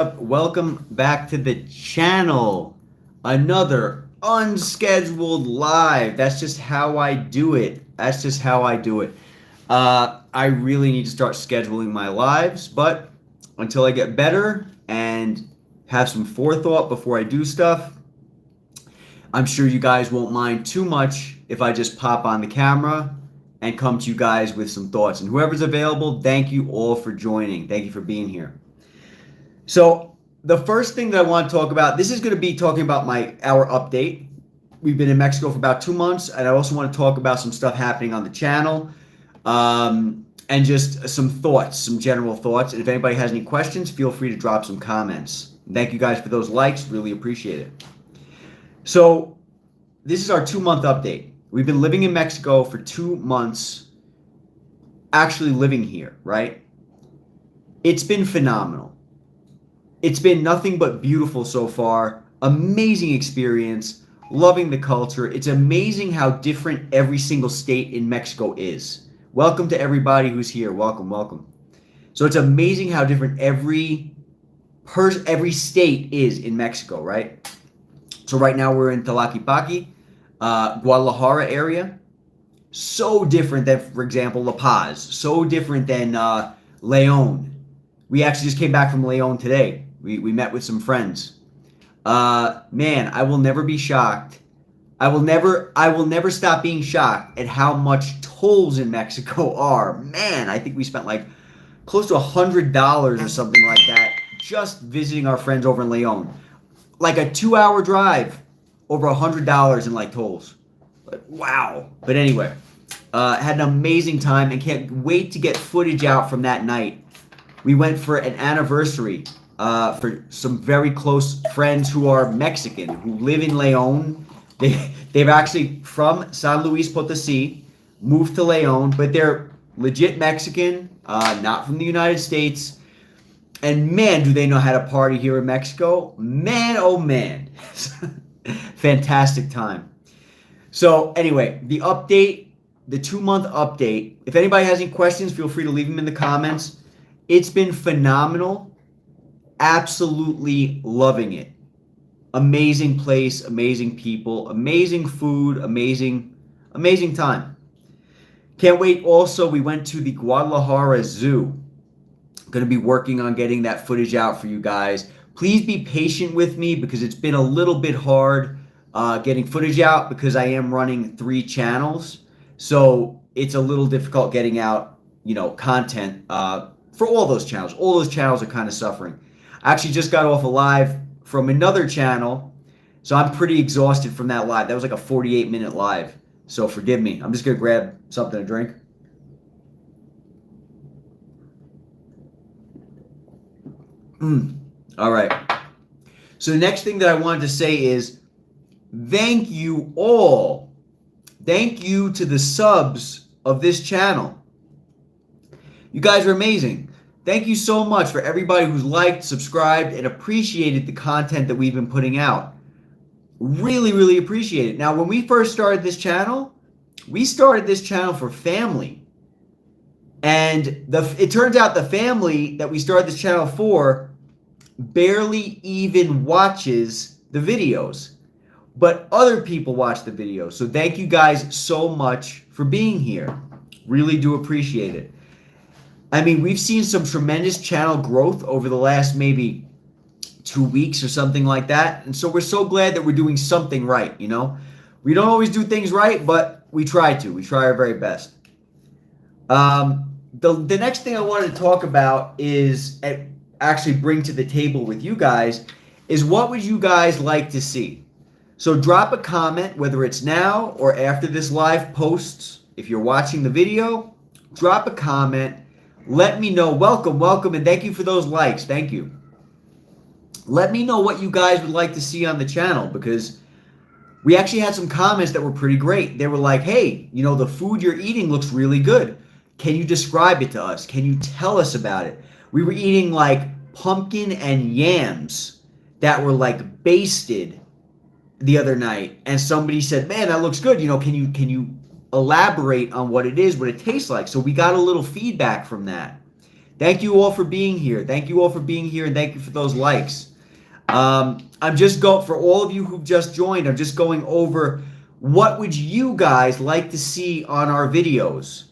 Welcome back to the channel. Another unscheduled live. That's just how I do it. That's just how I do it. I really need to start scheduling my lives, but until I get better and have some forethought before I do stuff, I'm sure you guys won't mind too much if I just pop on the camera and come to you guys with some thoughts. And whoever's available, thank you all for joining. Thank you for being here. So the first thing that I want to talk about, this is going to be talking about our update. We've been in Mexico for about 2 months, and I also want to talk about some stuff happening on the channel, and just some thoughts, some general thoughts. And if anybody has any questions, feel free to drop some comments. Thank you guys for those likes. Really appreciate it. So this is our 2-month update. We've been living in Mexico for 2 months, actually living here, right? It's been phenomenal. It's been nothing but beautiful so far. Amazing experience. Loving the culture. It's amazing how different every single state in Mexico is. Welcome to everybody who's here. Welcome, welcome. So it's amazing how different every state is in Mexico, right? So right now we're in Tlaquepaque, Guadalajara area. So different than, for example, La Paz. So different than León. We actually just came back from León today. We met with some friends. Man, I will never be shocked. I will never stop being shocked at how much tolls in Mexico are. Man, I think we spent like close to $100 or something like that just visiting our friends over in León. Like a 2-hour drive, over $100 in like tolls. But wow. But anyway, had an amazing time and can't wait to get footage out from that night. We went for an anniversary for some very close friends who are Mexican, who live in León. They've actually from San Luis Potosí, moved to León, but they're legit Mexican, not from the United States. And man, do they know how to party here in Mexico. Man, oh man. Fantastic time. So anyway, the update, the 2-month update. If anybody has any questions, feel free to leave them in the comments. It's been phenomenal. Absolutely loving it. Amazing place, amazing people, amazing food, amazing time. Can't wait. Also, we went to the Guadalajara Zoo. Going to be working on getting that footage out for you guys. Please be patient with me because it's been a little bit hard getting footage out because I am running 3 channels. So it's a little difficult getting out, content for all those channels. All those channels are kind of suffering. I actually just got off a live from another channel, so I'm pretty exhausted from that live. That was like a 48-minute live, so forgive me. I'm just going to grab something to drink. All right. So the next thing that I wanted to say is thank you all. Thank you to the subs of this channel. You guys are amazing. Thank you so much for everybody who's liked, subscribed, and appreciated the content that we've been putting out. Really, really appreciate it. Now, when we first started this channel, we started this channel for family. And it turns out the family that we started this channel for barely even watches the videos. But other people watch the videos. So thank you guys so much for being here. Really do appreciate it. I mean, we've seen some tremendous channel growth over the last maybe 2 weeks or something like that. And so we're so glad that we're doing something right, We don't always do things right, but we try to. We try our very best. The next thing I wanted to talk about is actually bring to the table with you guys is what would you guys like to see? So drop a comment, whether it's now or after this live posts. If you're watching the video, drop a comment. Let me know. Welcome, and thank you for those likes. Thank you. Let me know what you guys would like to see on the channel because we actually had some comments that were pretty great. They were like, hey, the food you're eating looks really good. Can you describe it to us? Can you tell us about it? We were eating like pumpkin and yams that were like basted the other night. And somebody said, man, that looks good. Can you elaborate on what it is, what it tastes like? So we got a little feedback from that. Thank you all for being here. Thank you all for being here, and thank you for those likes. I'm just going for all of you who've just joined. I'm just going over what would you guys like to see on our videos.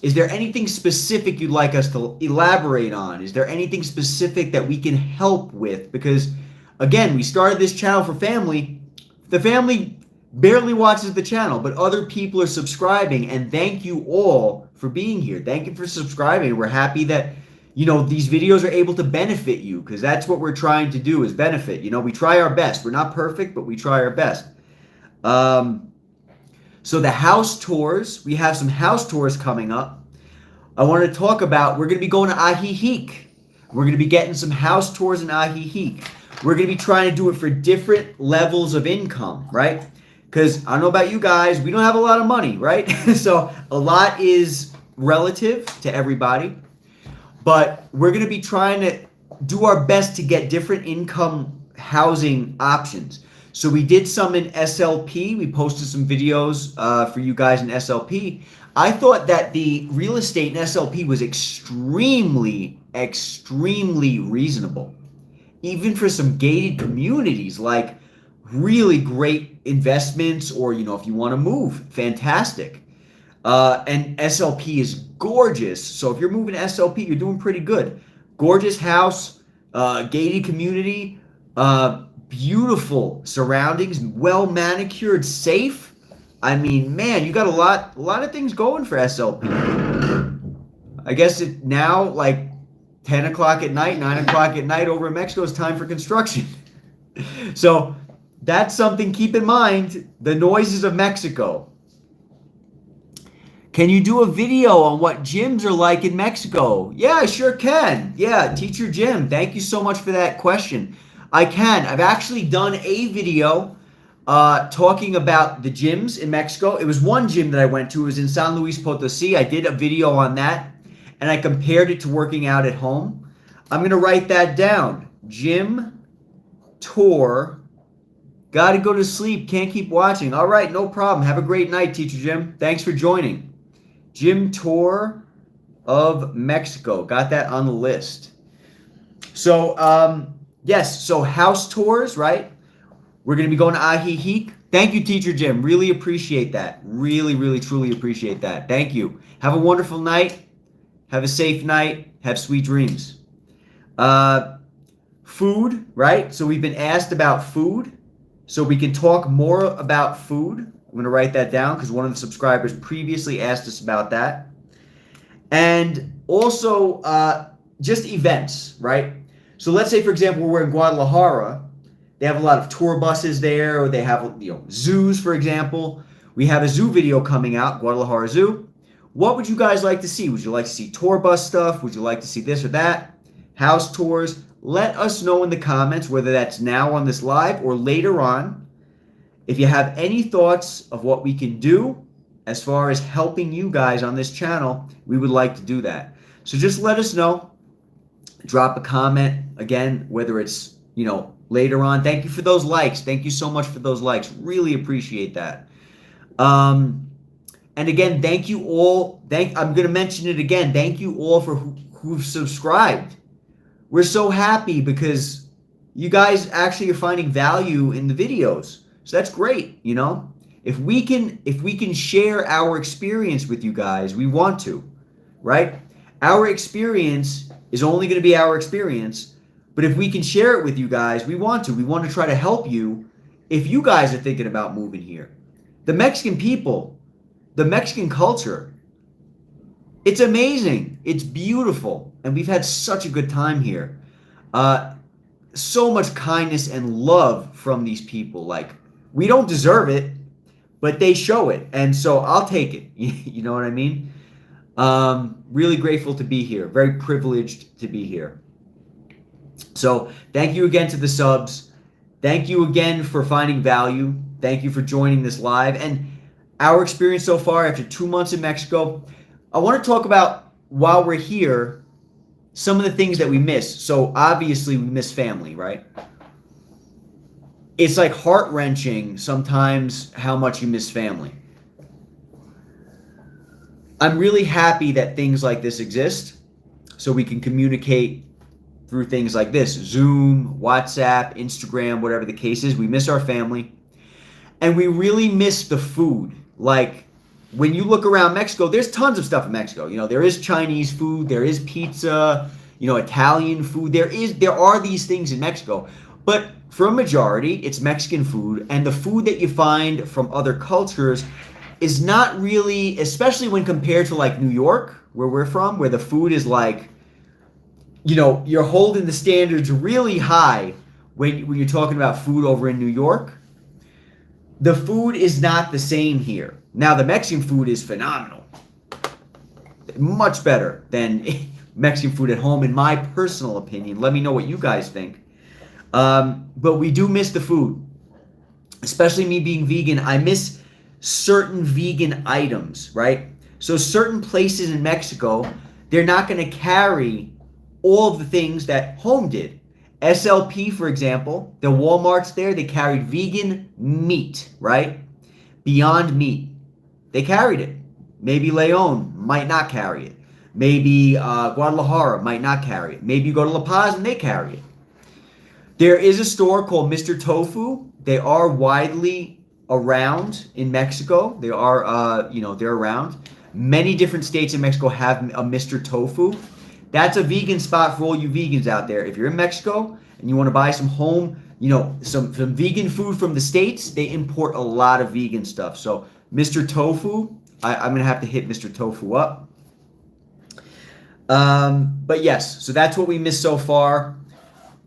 Is there anything specific you'd like us to elaborate on? Is there anything specific that we can help with? Because again, we started this channel for family. The family barely watches the channel, but other people are subscribing, and thank you all for being here. Thank you for subscribing. We're happy that these videos are able to benefit you, because that's what we're trying to do, is benefit. We try our best. We're not perfect, but we try our best. So the house tours, we have some house tours coming up. I want to talk about, we're going to be going to Ajijic. We're going to be getting some house tours in Ajijic. We're going to be trying to do it for different levels of income, right? Because I don't know about you guys, we don't have a lot of money, right? So a lot is relative to everybody. But we're going to be trying to do our best to get different income housing options. So we did some in SLP. We posted some videos for you guys in SLP. I thought that the real estate in SLP was extremely, extremely reasonable. Even for some gated communities, like really great investments, or, if you want to move, fantastic. And SLP is gorgeous. So if you're moving to SLP, you're doing pretty good. Gorgeous house, gated community, beautiful surroundings, well manicured, safe. I mean, man, you got a lot of things going for SLP. I guess it now, like 10 o'clock at night, 9 o'clock at night over in Mexico, is time for construction. So that's something, keep in mind, the noises of Mexico. Can you do a video on what gyms are like in Mexico? Yeah, I sure can. Yeah, Teacher Jim, thank you so much for that question. I can. I've actually done a video talking about the gyms in Mexico. It was one gym that I went to. It was in San Luis Potosi. I did a video on that, and I compared it to working out at home. I'm going to write that down. Gym tour. Got to go to sleep. Can't keep watching. All right, no problem. Have a great night, Teacher Jim. Thanks for joining. Gym tour of Mexico. Got that on the list. So, yes, so house tours, right? We're going to be going to Ajijic. Thank you, Teacher Jim. Really appreciate that. Really, really, truly appreciate that. Thank you. Have a wonderful night. Have a safe night. Have sweet dreams. Food, right? So we've been asked about food. So we can talk more about food. I'm going to write that down because one of the subscribers previously asked us about that. And also just events, right? So let's say, for example, we're in Guadalajara. They have a lot of tour buses there, or they have zoos, for example. We have a zoo video coming out, Guadalajara Zoo. What would you guys like to see? Would you like to see tour bus stuff? Would you like to see this or that? House tours? Let us know in the comments, whether that's now on this live or later on. If you have any thoughts of what we can do as far as helping you guys on this channel, we would like to do that. So just let us know. Drop a comment, again, whether it's, later on. Thank you for those likes. Thank you so much for those likes. Really appreciate that. And again, thank you all. I'm going to mention it again. Thank you all for who've subscribed. We're so happy because you guys actually are finding value in the videos. So that's great, If we can share our experience with you guys, we want to, right? Our experience is only going to be our experience, but if we can share it with you guys, we want to. We want to try to help you if you guys are thinking about moving here. The Mexican people, the Mexican culture, it's amazing. It's beautiful. And we've had such a good time here. So much kindness and love from these people. Like, we don't deserve it, but they show it. And so I'll take it. You know what I mean? Really grateful to be here. Very privileged to be here. So thank you again to the subs. Thank you again for finding value. Thank you for joining this live. And our experience so far after 2 months in Mexico, I want to talk about, while we're here, some of the things that we miss. So obviously we miss family, right? It's like heart-wrenching sometimes how much you miss family. I'm really happy that things like this exist. so we can communicate through things like this: Zoom, WhatsApp, Instagram, whatever the case is. We miss our family, and we really miss the food. Like, when you look around Mexico, there's tons of stuff in Mexico. You know, there is Chinese food, there is pizza, you know, Italian food. There are these things in Mexico, but for a majority, it's Mexican food, and the food that you find from other cultures is not really, especially when compared to like New York, where we're from, where the food is like, you know, you're holding the standards really high when you're talking about food over in New York. The food is not the same here. Now, the Mexican food is phenomenal. Much better than Mexican food at home, in my personal opinion. Let me know what you guys think. But we do miss the food. Especially me being vegan, I miss certain vegan items, right? So certain places in Mexico, they're not going to carry all of the things that home did. SLP, for example, the Walmarts there, they carried vegan meat, right? Beyond Meat. They carried it. Maybe Leon might not carry it. Maybe Guadalajara might not carry it. Maybe you go to La Paz and they carry it. There is a store called Mr. Tofu. They are widely around in Mexico. They are, they're around. Many different states in Mexico have a Mr. Tofu. That's a vegan spot for all you vegans out there. If you're in Mexico and you want to buy some home, some vegan food from the States, they import a lot of vegan stuff. So Mr. Tofu, I'm going to have to hit Mr. Tofu up. But yes, so that's what we missed so far.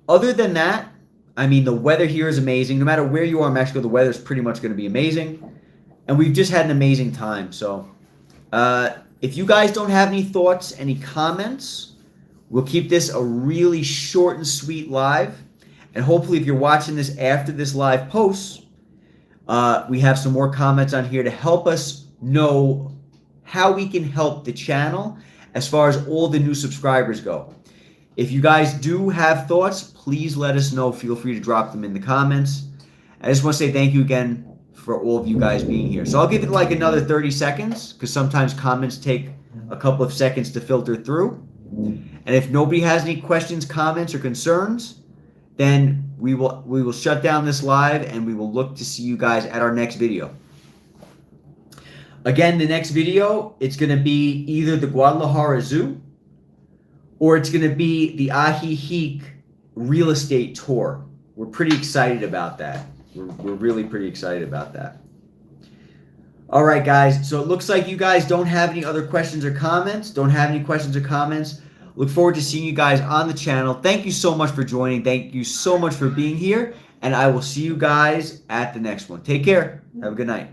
Other than that, I mean, the weather here is amazing. No matter where you are in Mexico, the weather is pretty much going to be amazing. And we've just had an amazing time. So if you guys don't have any thoughts, any comments, we'll keep this a really short and sweet live. And hopefully if you're watching this after this live posts, we have some more comments on here to help us know how we can help the channel as far as all the new subscribers go. If you guys do have thoughts, please let us know. Feel free to drop them in the comments. I just want to say thank you again for all of you guys being here. So I'll give it like another 30 seconds because sometimes comments take a couple of seconds to filter through. And if nobody has any questions, comments, or concerns, then we will shut down this live and we will look to see you guys at our next video. Again, the next video, it's going to be either the Guadalajara Zoo or it's going to be the Ajijic real estate tour. We're pretty excited about that. We're really pretty excited about that. All right, guys. So it looks like you guys don't have any other questions or comments. Look forward to seeing you guys on the channel. Thank you so much for joining. Thank you so much for being here. And I will see you guys at the next one. Take care. Have a good night.